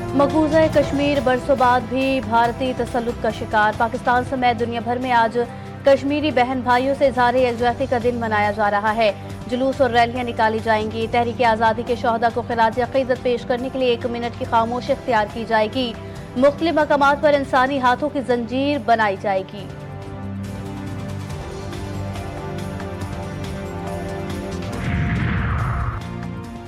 मकबूजा कश्मीर बरसों बाद भी भारतीय तसल्लुत का शिकार। पाकिस्तान समेत दुनिया भर में आज कश्मीरी बहन भाइयों से इज़हार यकजहती का दिन मनाया जा रहा है। जुलूस और रैलियां निकाली जाएंगी। तहरीक आज़ादी के शोहदा को खिराज अक़ीदत पेश करने के लिए 1 मिनट की खामोशी इख्तियार की जाएगी। मुख्तलिफ मकामात पर इंसानी हाथों की जंजीर बनाई जाएगी।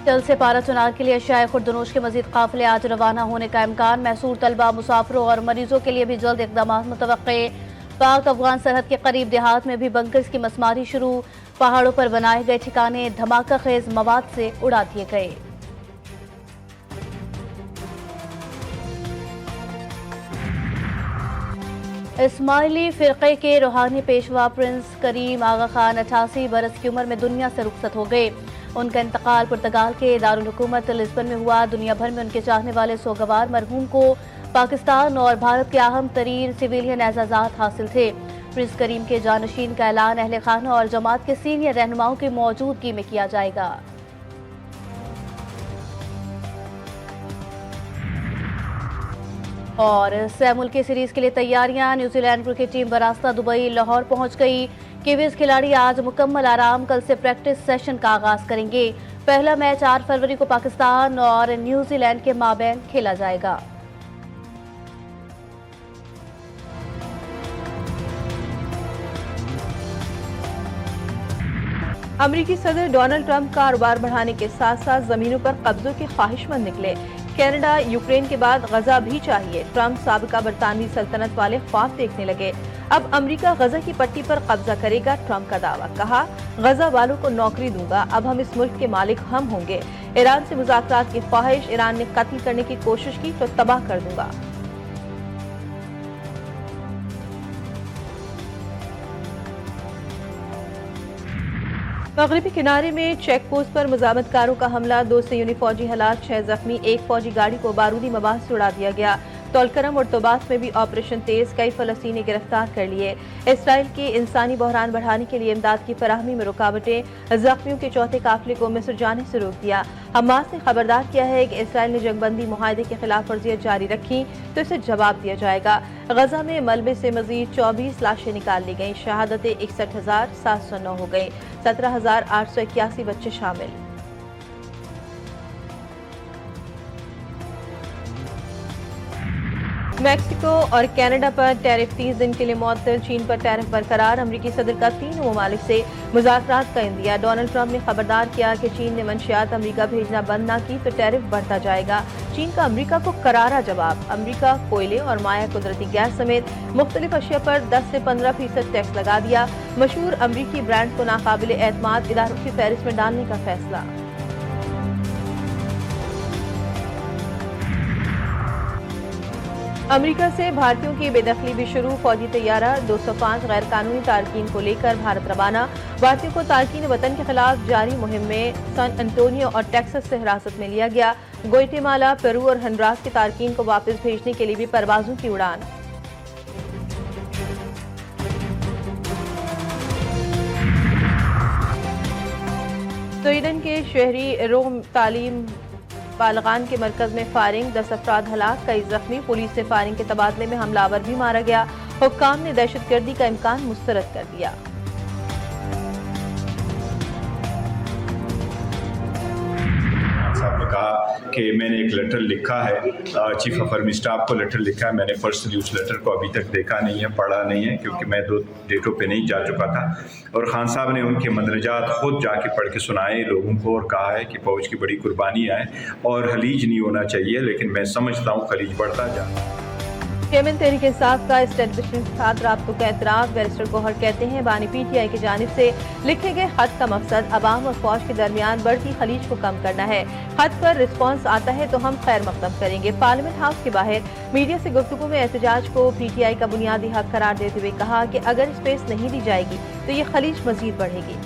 कल से पारा चुनार के लिए अशियाए खुर्दनोश के मजीद काफिले आज रवाना होने का इम्कान। महसूर तलबा, मुसाफरों और मरीजों के लिए भी जल्द इकदाम मुतवक्के। पाक अफगान सरहद के करीब देहात में भी बंकर्स की मसमारी शुरू। पहाड़ों पर बनाए गए ठिकाने धमाका खेज मवाद से उड़ा दिए गए। इस्माइली फिरके के रूहानी पेशवा प्रिंस करीम आगा खान 88 बरस की उम्र में दुनिया से रुखसत हो गए। उनका इंतकाल पुर्तगाल के दारुल हुकूमत लिस्बन में हुआ। दुनिया भर में उनके चाहने वाले सोगवार मरहूम को पाकिस्तान और भारत के अहम तरीन सिविलियन एजाज़ात हासिल थे। प्रिंस करीम के जानशीन का ऐलान अहले खाना और जमात के सीनियर रहनुमाओं की मौजूदगी में किया जाएगा। और सह मुल्की सीरीज के लिए तैयारियां। न्यूजीलैंड क्रिकेट टीम बरास्ता दुबई लाहौर पहुंच गई। किवीज खिलाड़ी आज मुकम्मल आराम, कल से प्रैक्टिस सेशन का आगाज करेंगे। पहला मैच 8 फरवरी को पाकिस्तान और न्यूजीलैंड के माबैन खेला जाएगा। अमेरिकी सदर डोनाल्ड ट्रंप कारोबार बढ़ाने के साथ साथ जमीनों पर कब्जों के ख्वाहिशमंद निकले। कनाडा, यूक्रेन के बाद गजा भी चाहिए। ट्रंप साबिका बरतानवी सल्तनत वाले ख्वाब देखने लगे। अब अमेरिका गजा की पट्टी पर कब्जा करेगा, ट्रंप का दावा। कहा, गजा वालों को नौकरी दूंगा, अब हम इस मुल्क के मालिक हम होंगे। ईरान से मुज़ाकरात की ख्वाहिश, ईरान ने कत्ल करने की कोशिश की तो तबाह कर दूंगा। मगरबी किनारे में चेक पोस्ट पर मुजामतकारों का हमला, 2 सियूनी फौजी हलाक, 6 जख्मी। एक फौजी गाड़ी को बारूदी मवाद से उड़ा दिया गया। तोलकरम और तोबास में भी ऑपरेशन तेज, कई फलस्तीनी गिरफ्तार कर लिए। इसराइल की इंसानी बहरान बढ़ाने के लिए इमदाद की फराहमी में रुकावटें, जख्मियों के चौथे काफिले को मिस्र जाने से रोक दिया। हमास ने खबरदार किया है कि इसराइल ने जंगबंदी मुआहदे की खिलाफ वर्जियत जारी रखी तो इसे जवाब दिया जाएगा। गजा में मलबे से मजीद 24 लाशें निकाल ली गईं। शहादतें 61,709 हो गई। 17,881 बच्चे शामिल। मैक्सिको और कनाडा पर टैरिफ 30 दिन के लिए मुअत्तल। चीन पर टैरिफ बरकरार। अमेरिकी सदर का तीनों ममालिक से मुज़ाकरात का इंदिया। डोनाल्ड ट्रंप ने खबरदार किया कि चीन ने मंशियात अमेरिका भेजना बंद न की तो टैरिफ बढ़ता जाएगा। चीन का अमेरिका को करारा जवाब। अमेरिका कोयले और माया कुदरती गैस समेत मुख्तलिफ अशिया पर 10 से 15% टैक्स लगा दिया। मशहूर अमेरिकी ब्रांड को नाकाबिल एतमाद इदारों की फहरिस्त में डालने का फैसला। अमेरिका से भारतीयों की बेदखली भी शुरू। फौजी तैयारा 205 गैर कानूनी तारकीन को लेकर भारत रवाना। भारतीयों को तारकीन वतन के खिलाफ जारी मुहिम में सन एंटोनियो और टेक्सास से हिरासत में लिया गया। ग्वाटेमाला, पेरू और हंडुरास के तारकीन को वापस भेजने के लिए भी परवाजों की उड़ान। स्वीडन के शहरी रोम तालीम बालगान के मरकज में फायरिंग, 10 अफराद हलाक, कई जख्मी। पुलिस से फायरिंग के तबादले में हमलावर भी मारा गया। हुक्काम ने दहशतगर्दी का इम्कान मुस्तरद कर दिया। साहब ने कहा कि मैंने एक लेटर लिखा है, चीफ ऑफ आर्मी स्टाफ को लेटर लिखा है। मैंने पर्सनली उस लेटर को अभी तक देखा नहीं है, पढ़ा नहीं है, क्योंकि मैं 2 डेटों पे नहीं जा चुका था। और खान साहब ने उनके मंदरजात खुद जाके पढ़ के सुनाए लोगों को और कहा है कि फौज की बड़ी कुर्बानी है और खलीज नहीं होना चाहिए, लेकिन मैं समझता हूँ खलीज बढ़ता जा। चेयरमैन तहरीक इंसाफ का एस्टेब्लिशमेंट के साथ राब्तों का एतराफ़। बैरिस्टर गौहर कहते हैं, बानी PTI की जानिब से लिखे गए खत का मकसद अवाम और फौज के दरमियान बढ़ती खलीज को कम करना है। खत पर रिस्पॉन्स आता है तो हम खैर मकदम करेंगे। पार्लियामेंट हाउस के बाहर मीडिया से गुफ्तगू में एहतजाज को PTI का बुनियादी हक करार देते हुए कहा कि अगर स्पेस नहीं दी जाएगी तो ये खलीज मजीद बढ़ेगी।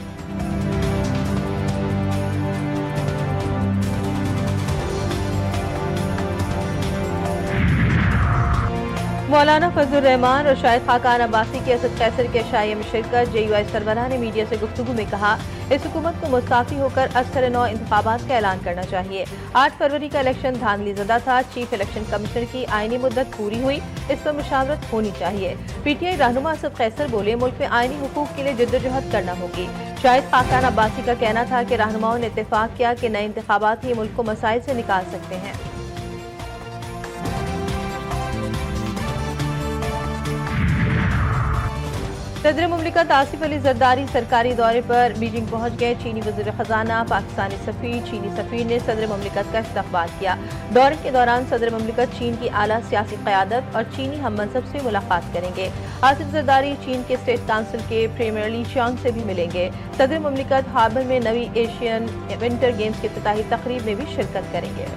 मौलाना फजल रहमान और शाहिद खाकान अब्बासी की असद कैसर के शाइया में शिरकत। JUI सरबराह ने मीडिया से गुफ्तगू में कहा, इस हुकूमत को मुस्ताफी होकर अक्सर नौ इंतखाबात का ऐलान करना चाहिए। 8 फरवरी का इलेक्शन धांधली ज़दा था। चीफ इलेक्शन कमिश्नर की आईनी मुद्दत पूरी हुई, इस पर मुशावरत होनी चाहिए। PTI रहनुमा असद कैसर बोले, मुल्क में आईनी हुकूक के लिए जिद्दोजहद करना होगी। शाहिद खाकान अब्बासी का कहना था कि रहनुमाओं ने इत्तेफाक किया कि नए इंतखाबात ही मुल्क को मसाइल से निकाल सकते हैं। सदर मुमलिकत आसिफ अली जरदारी सरकारी दौरे पर बीजिंग पहुंच गए। चीनी वज़ीर खजाना, पाकिस्तानी सफ़ीर, चीनी सफ़ीर ने सदर मुमलिकत का इस्तकबाल किया। दौरे के दौरान सदर मुमलिकत चीन की आला सियासी क़यादत और चीनी हम मनसब से मुलाकात करेंगे। आसिफ जरदारी चीन के स्टेट काउंसिल के प्रीमियर ली चांग से भी मिलेंगे। सदर मुमलिकत हार्बर में नवी एशियन विंटर गेम्स की इफ्तिताही तकरीब में भी शिरकत करेंगे।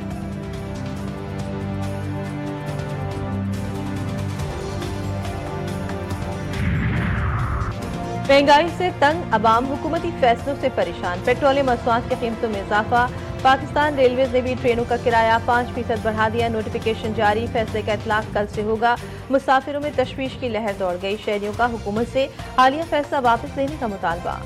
महंगाई से तंग अवाम हुकूमती फैसलों से परेशान। पेट्रोलियम मसनूआत की कीमतों में इजाफा। पाकिस्तान रेलवेज ने भी ट्रेनों का किराया 5% बढ़ा दिया। नोटिफिकेशन जारी, फैसले का इतलाक कल से होगा। मुसाफिरों में तशवीश की लहर दौड़ गई। शहरियों का हुकूमत से हालिया फैसला वापस लेने का मुतालबा।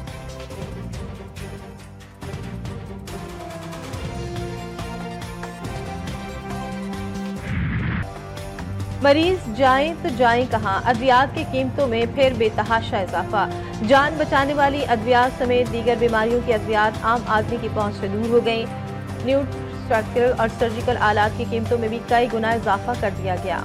मरीज जाएं तो जाएं कहां, अद्वियात की कीमतों में फिर बेतहाशा इजाफा। जान बचाने वाली अद्वियात समेत दीगर बीमारियों की अद्वियात आम आदमी की पहुंच से दूर हो गई। न्यू स्ट्रक्चरल और सर्जिकल आलात की कीमतों में भी कई गुना इजाफा कर दिया गया।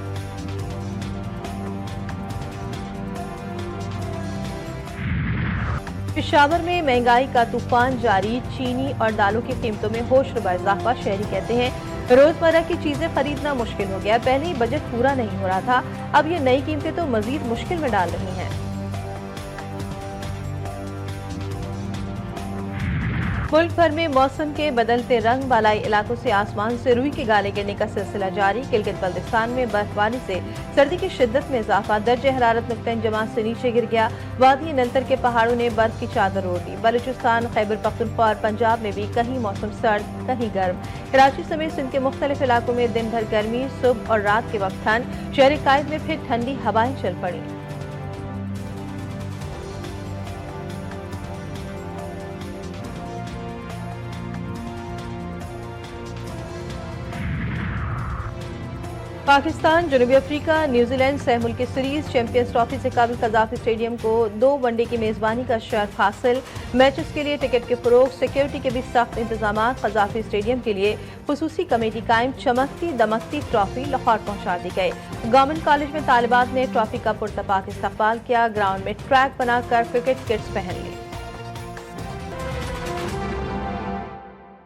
पेशावर में महंगाई का तूफान जारी। चीनी और दालों की कीमतों में होशरुबा इजाफा। शहरी कहते हैं, रोजमर्रा की चीजें खरीदना मुश्किल हो गया। पहले ही बजट पूरा नहीं हो रहा था, अब ये नई कीमतें तो मजीद मुश्किल में डाल रही हैं। मुल्क भर में मौसम के बदलते रंग। बालाई इलाकों से आसमान से रुई के गाले गिरने का सिलसिला जारी। गिलगित बल्तिस्तान में बर्फबारी से सर्दी की शिद्दत में इजाफा। दर्जे हरारत नुक्ता जमात से नीचे गिर गया। वादी नलतर के पहाड़ों ने बर्फ की चादर ओढ़ दी। बलूचिस्तान, खैबर पख्तूनख्वा और पंजाब में भी कहीं मौसम सर्द, कहीं गर्म। कराची समेत सिंध के मुख्तलिफ इलाकों में दिन भर गर्मी, सुबह और रात के वक्त ठंड। शहर कायद में फिर ठंडी हवाएं चल पड़ी। पाकिस्तान, जनूबी अफ्रीका, न्यूजीलैंड सह मुल्की सीरीज चैंपियंस ट्रॉफी से काबिल कज़ाफ़ी स्टेडियम को 2 वनडे की मेज़बानी का शर्फ हासिल। मैचेस के लिए टिकट के फरोग, सिक्योरिटी के भी सख्त इंतजाम। कज़ाफ़ी स्टेडियम के लिए खुसूसी कमेटी कायम। चमकती दमकती ट्रॉफी लाहौर पहुंचा दी गई। गवर्नमेंट कॉलेज में तालिबात ने ट्रॉफी का पुरतपाक इस्तकबाल किया। ग्राउंड में ट्रैक बनाकर क्रिकेट किट्स पहन ली।